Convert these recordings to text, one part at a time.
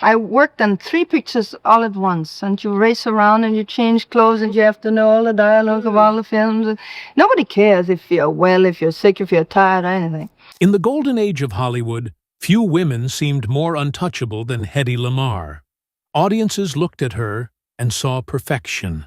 I worked on 3 pictures all at once, and you race around and you change clothes and you have to know all the dialogue of all the films. Nobody cares if you're well, if you're sick, if you're tired, or anything. In the golden age of Hollywood, few women seemed more untouchable than Hedy Lamarr. Audiences looked at her and saw perfection.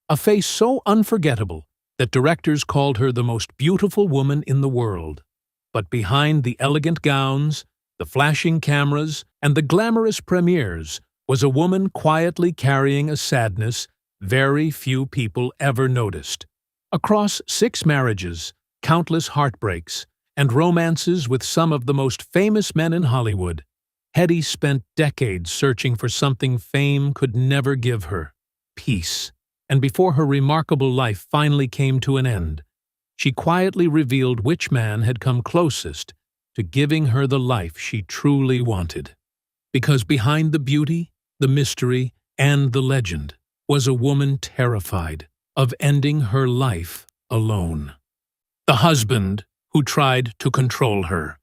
A face so unforgettable that directors called her the most beautiful woman in the world. But behind the elegant gowns, the flashing cameras, and the glamorous premieres was a woman quietly carrying a sadness very few people ever noticed. Across 6 marriages, countless heartbreaks, and romances with some of the most famous men in Hollywood, Hedy spent decades searching for something fame could never give her: peace. And before her remarkable life finally came to an end, she quietly revealed which man had come closest to giving her the life she truly wanted. Because behind the beauty, the mystery, and the legend was a woman terrified of ending her life alone. The husband who tried to control her.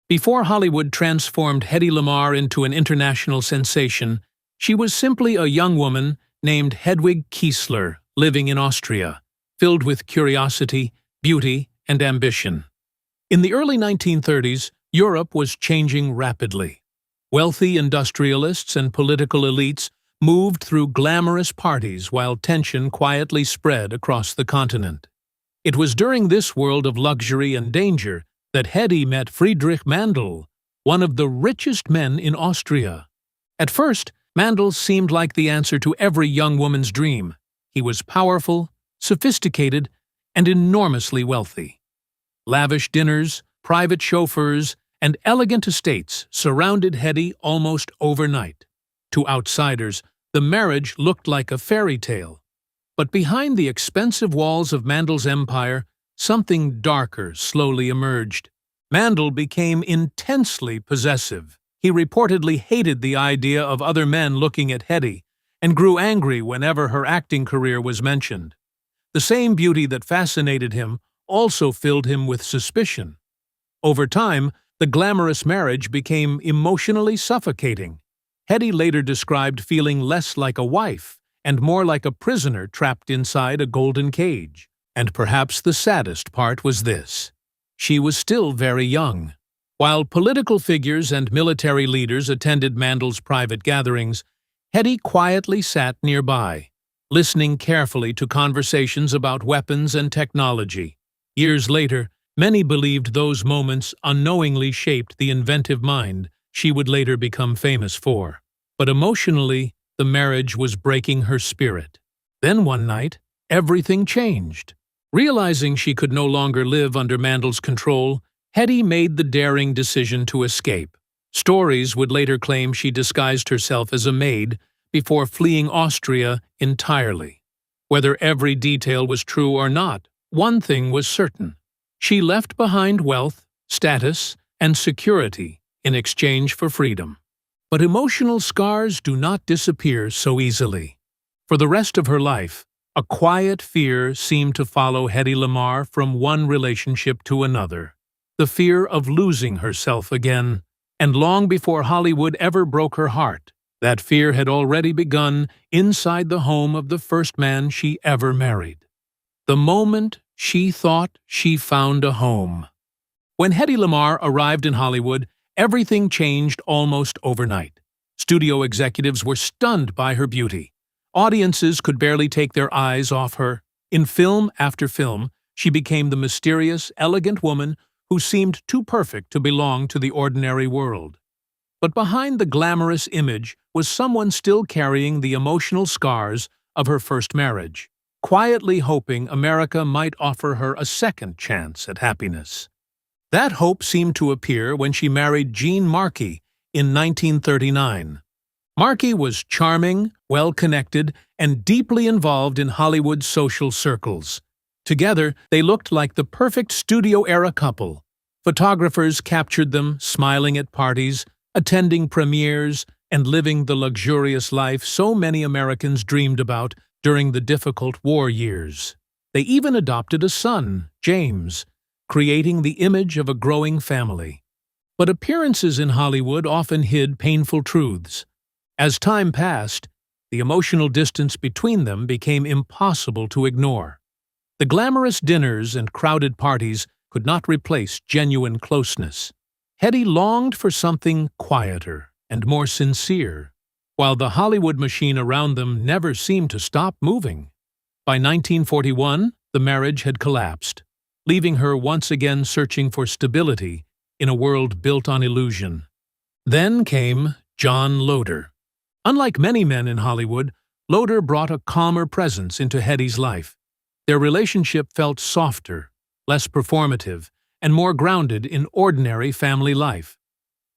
Before Hollywood transformed Hedy Lamarr into an international sensation, she was simply a young woman named Hedwig Kiesler, living in Austria, filled with curiosity, beauty, and ambition. In the early 1930s, Europe was changing rapidly. Wealthy industrialists and political elites moved through glamorous parties while tension quietly spread across the continent. It was during this world of luxury and danger that Hedy met Friedrich Mandl, one of the richest men in Austria. At first, Mandl seemed like the answer to every young woman's dream. He was powerful, sophisticated, and enormously wealthy. Lavish dinners, private chauffeurs, and elegant estates surrounded Hedy almost overnight. To outsiders, the marriage looked like a fairy tale. But behind the expensive walls of Mandl's empire, something darker slowly emerged. Mandl became intensely possessive. He reportedly hated the idea of other men looking at Hedy and grew angry whenever her acting career was mentioned. The same beauty that fascinated him also filled him with suspicion. Over time, the glamorous marriage became emotionally suffocating. Hedy later described feeling less like a wife and more like a prisoner trapped inside a golden cage. And perhaps the saddest part was this: she was still very young. While political figures and military leaders attended Mandl's private gatherings, Hedy quietly sat nearby, listening carefully to conversations about weapons and technology. Years later, many believed those moments unknowingly shaped the inventive mind she would later become famous for. But emotionally, the marriage was breaking her spirit. Then one night, everything changed. Realizing she could no longer live under Mandl's control, Hedy made the daring decision to escape. Stories would later claim she disguised herself as a maid before fleeing Austria entirely. Whether every detail was true or not, one thing was certain: she left behind wealth, status, and security in exchange for freedom. But emotional scars do not disappear so easily. For the rest of her life, a quiet fear seemed to follow Hedy Lamarr from one relationship to another. The fear of losing herself again. And long before Hollywood ever broke her heart, that fear had already begun inside the home of the first man she ever married. The moment she thought she found a home. When Hedy Lamarr arrived in Hollywood, everything changed almost overnight. Studio executives were stunned by her beauty. Audiences could barely take their eyes off her. In film after film, she became the mysterious, elegant woman who seemed too perfect to belong to the ordinary world. But behind the glamorous image was someone still carrying the emotional scars of her first marriage, quietly hoping America might offer her a second chance at happiness. That hope seemed to appear when she married Gene Markey in 1939. Markey was charming, well-connected, and deeply involved in Hollywood's social circles. Together, they looked like the perfect studio-era couple. Photographers captured them smiling at parties, attending premieres, and living the luxurious life so many Americans dreamed about during the difficult war years. They even adopted a son, James, creating the image of a growing family. But appearances in Hollywood often hid painful truths. As time passed, the emotional distance between them became impossible to ignore. The glamorous dinners and crowded parties could not replace genuine closeness. Hedy longed for something quieter and more sincere, while the Hollywood machine around them never seemed to stop moving. By 1941, the marriage had collapsed, leaving her once again searching for stability in a world built on illusion. Then came John Loder. Unlike many men in Hollywood, Loder brought a calmer presence into Hedy's life. Their relationship felt softer, less performative, and more grounded in ordinary family life.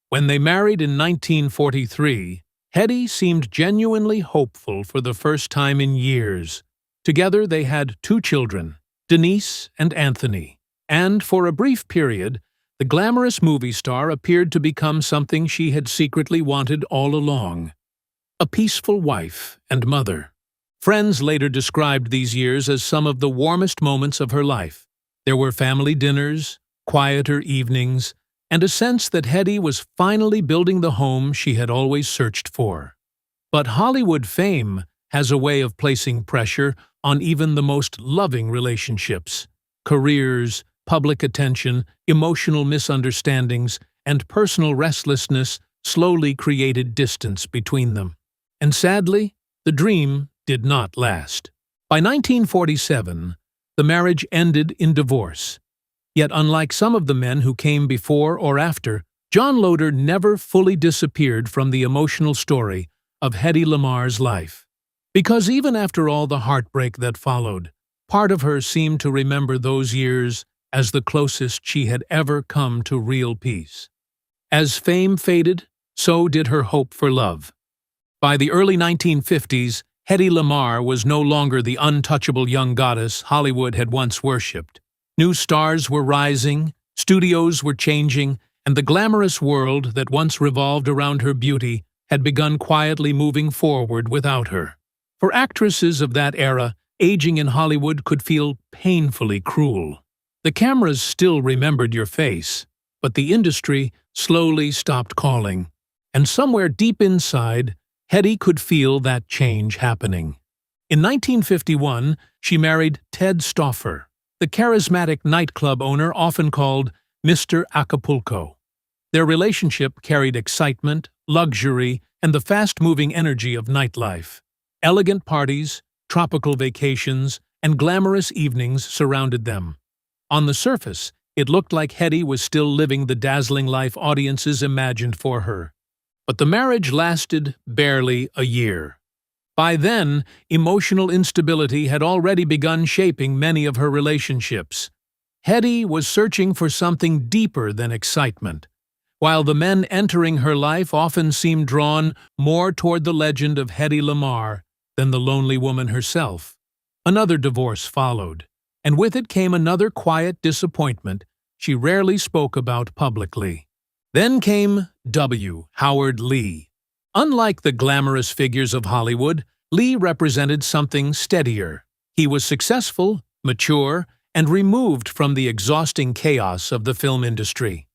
When they married in 1943, Hedy seemed genuinely hopeful for the first time in years. Together they had 2 children, Denise and Anthony, and for a brief period, the glamorous movie star appeared to become something she had secretly wanted all along: a peaceful wife and mother. Friends later described these years as some of the warmest moments of her life. There were family dinners, quieter evenings, and a sense that Hedy was finally building the home she had always searched for. But Hollywood fame has a way of placing pressure on even the most loving relationships. Careers, public attention, emotional misunderstandings, and personal restlessness slowly created distance between them. And sadly, the dream did not last. By 1947, the marriage ended in divorce. Yet unlike some of the men who came before or after, John Loder never fully disappeared from the emotional story of Hedy Lamarr's life. Because even after all the heartbreak that followed, part of her seemed to remember those years as the closest she had ever come to real peace. As fame faded, so did her hope for love. By the early 1950s, Hedy Lamarr was no longer the untouchable young goddess Hollywood had once worshipped. New stars were rising, studios were changing, and the glamorous world that once revolved around her beauty had begun quietly moving forward without her. For actresses of that era, aging in Hollywood could feel painfully cruel. The cameras still remembered your face, but the industry slowly stopped calling. And somewhere deep inside, Hedy could feel that change happening. In 1951, she married Ted Stauffer, the charismatic nightclub owner often called Mr. Acapulco. Their relationship carried excitement, luxury, and the fast-moving energy of nightlife. Elegant parties, tropical vacations, and glamorous evenings surrounded them. On the surface, it looked like Hedy was still living the dazzling life audiences imagined for her. But the marriage lasted barely a year. By then, emotional instability had already begun shaping many of her relationships. Hedy was searching for something deeper than excitement, while the men entering her life often seemed drawn more toward the legend of Hedy Lamarr than the lonely woman herself. Another divorce followed, and with it came another quiet disappointment she rarely spoke about publicly. Then came Howard Lee. Unlike the glamorous figures of Hollywood, Lee represented something steadier. He was successful, mature, and removed from the exhausting chaos of the film industry.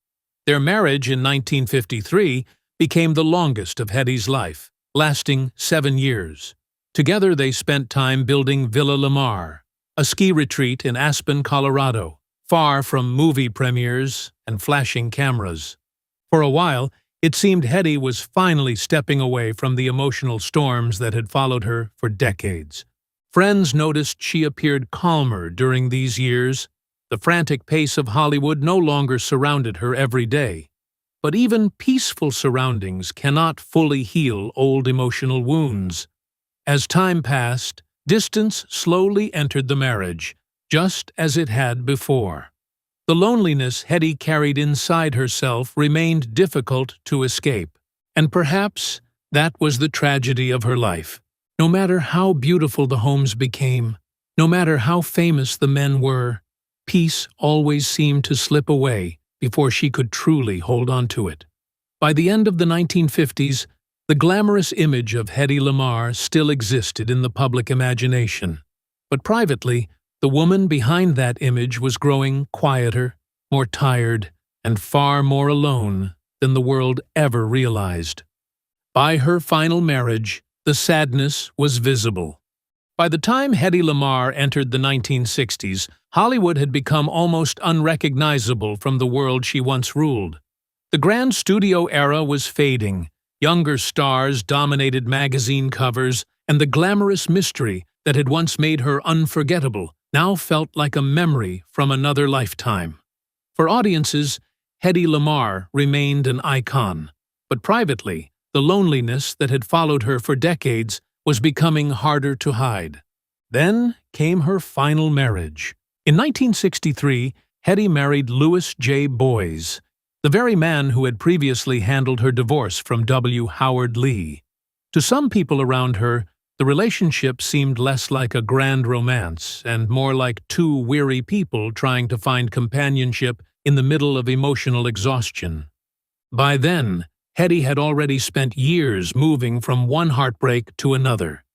Their marriage in 1953 became the longest of Hedy's life, lasting 7 years. Together they spent time building Villa Lamarr, a ski retreat in Aspen, Colorado, far from movie premieres and flashing cameras. For a while, it seemed Hedy was finally stepping away from the emotional storms that had followed her for decades. Friends noticed she appeared calmer during these years. The frantic pace of Hollywood no longer surrounded her every day. But even peaceful surroundings cannot fully heal old emotional wounds. As time passed, distance slowly entered the marriage, just as it had before. The loneliness Hedy carried inside herself remained difficult to escape, and perhaps that was the tragedy of her life. No matter how beautiful the homes became, no matter how famous the men were, peace always seemed to slip away before she could truly hold on to it. By the end of the 1950s, the glamorous image of Hedy Lamarr still existed in the public imagination, but privately, the woman behind that image was growing quieter, more tired, and far more alone than the world ever realized. By her final marriage, the sadness was visible. By the time Hedy Lamarr entered the 1960s, Hollywood had become almost unrecognizable from the world she once ruled. The grand studio era was fading, younger stars dominated magazine covers, and the glamorous mystery that had once made her unforgettable now felt like a memory from another lifetime. For audiences, Hedy Lamarr remained an icon, but privately, the loneliness that had followed her for decades was becoming harder to hide. Then came her final marriage. In 1963, Hedy married Louis J. Boys, the very man who had previously handled her divorce from W. Howard Lee. To some people around her, the relationship seemed less like a grand romance and more like two weary people trying to find companionship in the middle of emotional exhaustion. By then, Hedy had already spent years moving from one heartbreak to another.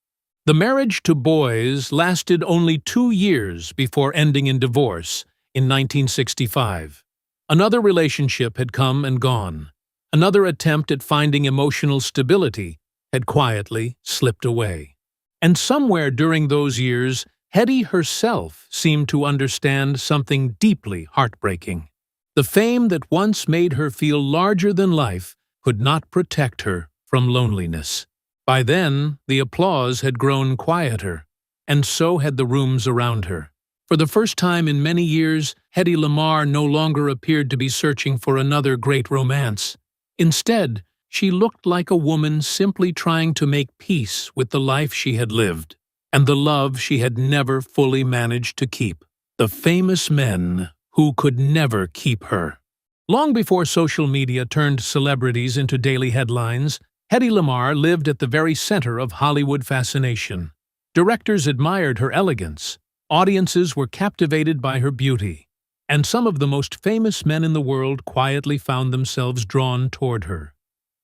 The marriage to Boys lasted only 2 years before ending in divorce in 1965. Another relationship had come and gone. Another attempt at finding emotional stability had quietly slipped away. And somewhere during those years, Hedy herself seemed to understand something deeply heartbreaking. The fame that once made her feel larger than life could not protect her from loneliness. By then, the applause had grown quieter, and so had the rooms around her. For the first time in many years, Hedy Lamarr no longer appeared to be searching for another great romance. Instead, she looked like a woman simply trying to make peace with the life she had lived, and the love she had never fully managed to keep. The famous men who could never keep her. Long before social media turned celebrities into daily headlines, Hedy Lamarr lived at the very center of Hollywood fascination. Directors admired her elegance, audiences were captivated by her beauty, and some of the most famous men in the world quietly found themselves drawn toward her.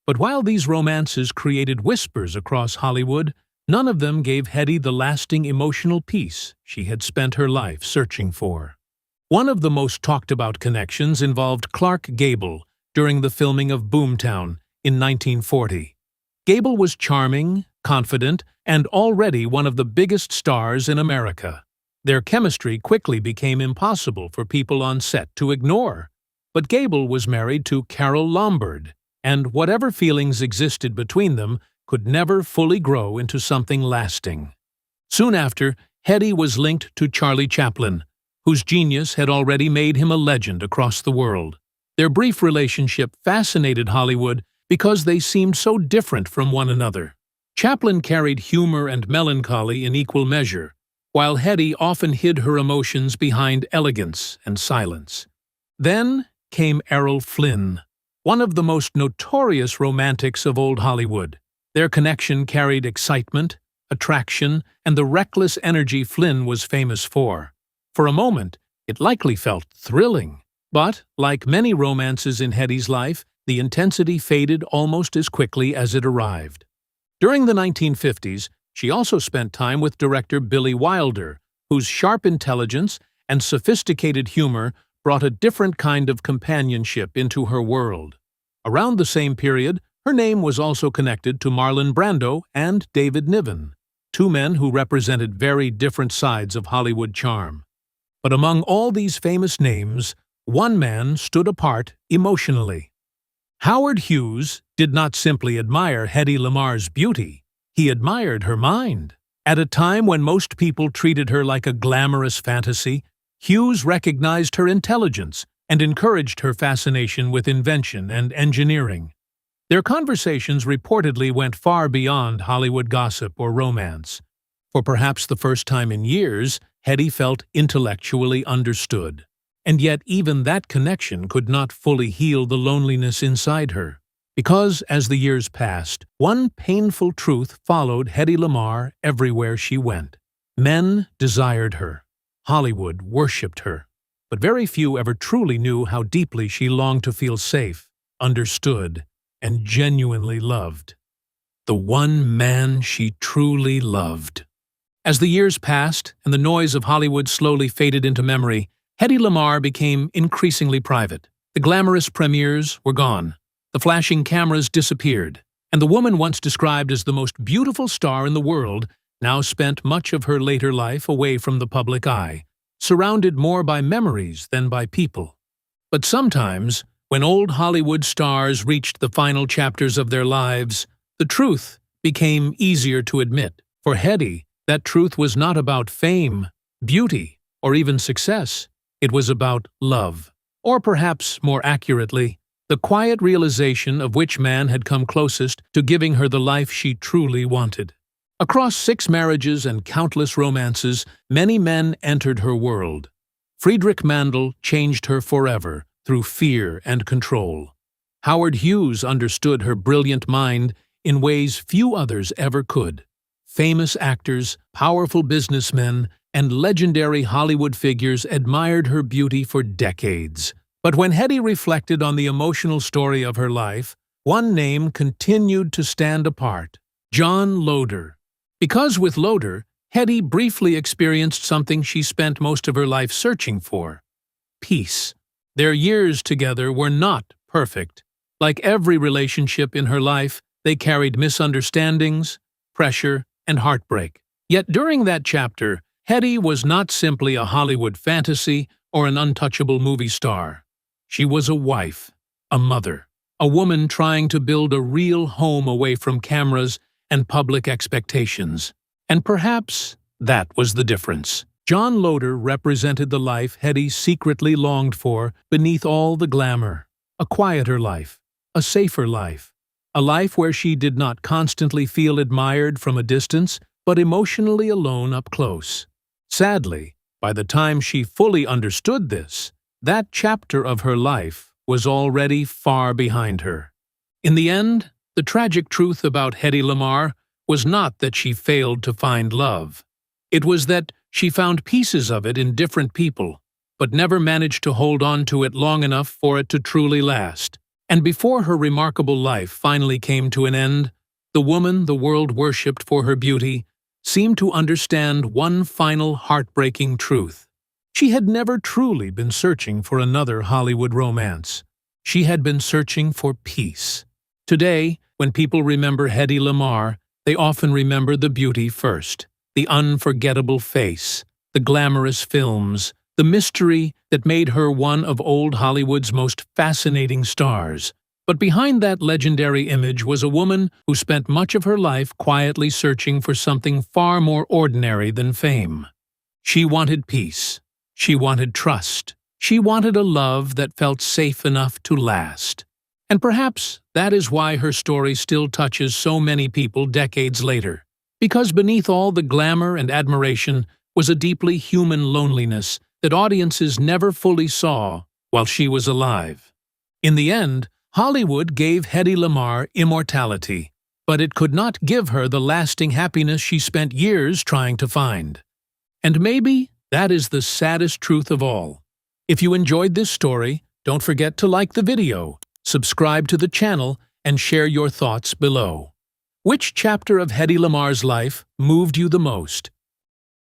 But while these romances created whispers across Hollywood, none of them gave Hedy the lasting emotional peace she had spent her life searching for. One of the most talked-about connections involved Clark Gable during the filming of Boomtown in 1940. Gable was charming, confident, and already one of the biggest stars in America. Their chemistry quickly became impossible for people on set to ignore. But Gable was married to Carole Lombard, and whatever feelings existed between them could never fully grow into something lasting. Soon after, Hedy was linked to Charlie Chaplin, whose genius had already made him a legend across the world. Their brief relationship fascinated Hollywood because they seemed so different from one another. Chaplin carried humor and melancholy in equal measure, while Hedy often hid her emotions behind elegance and silence. Then came Errol Flynn, one of the most notorious romantics of old Hollywood. Their connection carried excitement, attraction, and the reckless energy Flynn was famous for. For a moment, it likely felt thrilling, but, like many romances in Hedy's life, the intensity faded almost as quickly as it arrived. During the 1950s, she also spent time with director Billy Wilder, whose sharp intelligence and sophisticated humor brought a different kind of companionship into her world. Around the same period, her name was also connected to Marlon Brando and David Niven, two men who represented very different sides of Hollywood charm. But among all these famous names, one man stood apart emotionally. Howard Hughes did not simply admire Hedy Lamarr's beauty, he admired her mind. At a time when most people treated her like a glamorous fantasy, Hughes recognized her intelligence and encouraged her fascination with invention and engineering. Their conversations reportedly went far beyond Hollywood gossip or romance. For perhaps the first time in years, Hedy felt intellectually understood. And yet even that connection could not fully heal the loneliness inside her. Because, as the years passed, one painful truth followed Hedy Lamarr everywhere she went. Men desired her. Hollywood worshipped her. But very few ever truly knew how deeply she longed to feel safe, understood, and genuinely loved. The one man she truly loved. As the years passed and the noise of Hollywood slowly faded into memory, Hedy Lamarr became increasingly private. The glamorous premieres were gone. The flashing cameras disappeared, And the woman once described as the most beautiful star in the world now spent much of her later life away from the public eye, surrounded more by memories than by people. But sometimes, when old Hollywood stars reached the final chapters of their lives, the truth became easier to admit. For Hedy, that truth was not about fame, beauty, or even success. It was about love. Or perhaps, more accurately, the quiet realization of which man had come closest to giving her the life she truly wanted. Across 6 marriages and countless romances, many men entered her world. Friedrich Mandl changed her forever through fear and control. Howard Hughes understood her brilliant mind in ways few others ever could. Famous actors, powerful businessmen, and legendary Hollywood figures admired her beauty for decades. But when Hedy reflected on the emotional story of her life, one name continued to stand apart: John Loder. Because with Loder, Hedy briefly experienced something she spent most of her life searching for: peace. Their years together were not perfect. Like every relationship in her life, they carried misunderstandings, pressure, and heartbreak. Yet during that chapter, Hedy was not simply a Hollywood fantasy or an untouchable movie star. She was a wife, a mother, a woman trying to build a real home away from cameras and public expectations. And perhaps that was the difference. John Loder represented the life Hedy secretly longed for beneath all the glamour. A quieter life, a safer life, a life where she did not constantly feel admired from a distance, but emotionally alone up close. Sadly, by the time she fully understood this, that chapter of her life was already far behind her. In the end, the tragic truth about Hedy Lamarr was not that she failed to find love. It was that she found pieces of it in different people, but never managed to hold on to it long enough for it to truly last. And before her remarkable life finally came to an end, the woman the world worshipped for her beauty seemed to understand one final heartbreaking truth. She had never truly been searching for another Hollywood romance. She had been searching for peace. Today, when people remember Hedy Lamarr, they often remember the beauty first: the unforgettable face, the glamorous films, the mystery that made her one of old Hollywood's most fascinating stars. But behind that legendary image was a woman who spent much of her life quietly searching for something far more ordinary than fame. She wanted peace. She wanted trust. She wanted a love that felt safe enough to last. And perhaps that is why her story still touches so many people decades later. Because beneath all the glamour and admiration was a deeply human loneliness that audiences never fully saw while she was alive. In the end, Hollywood gave Hedy Lamarr immortality, but it could not give her the lasting happiness she spent years trying to find. And maybe that is the saddest truth of all. If you enjoyed this story, don't forget to like the video, subscribe to the channel, and share your thoughts below. Which chapter of Hedy Lamarr's life moved you the most?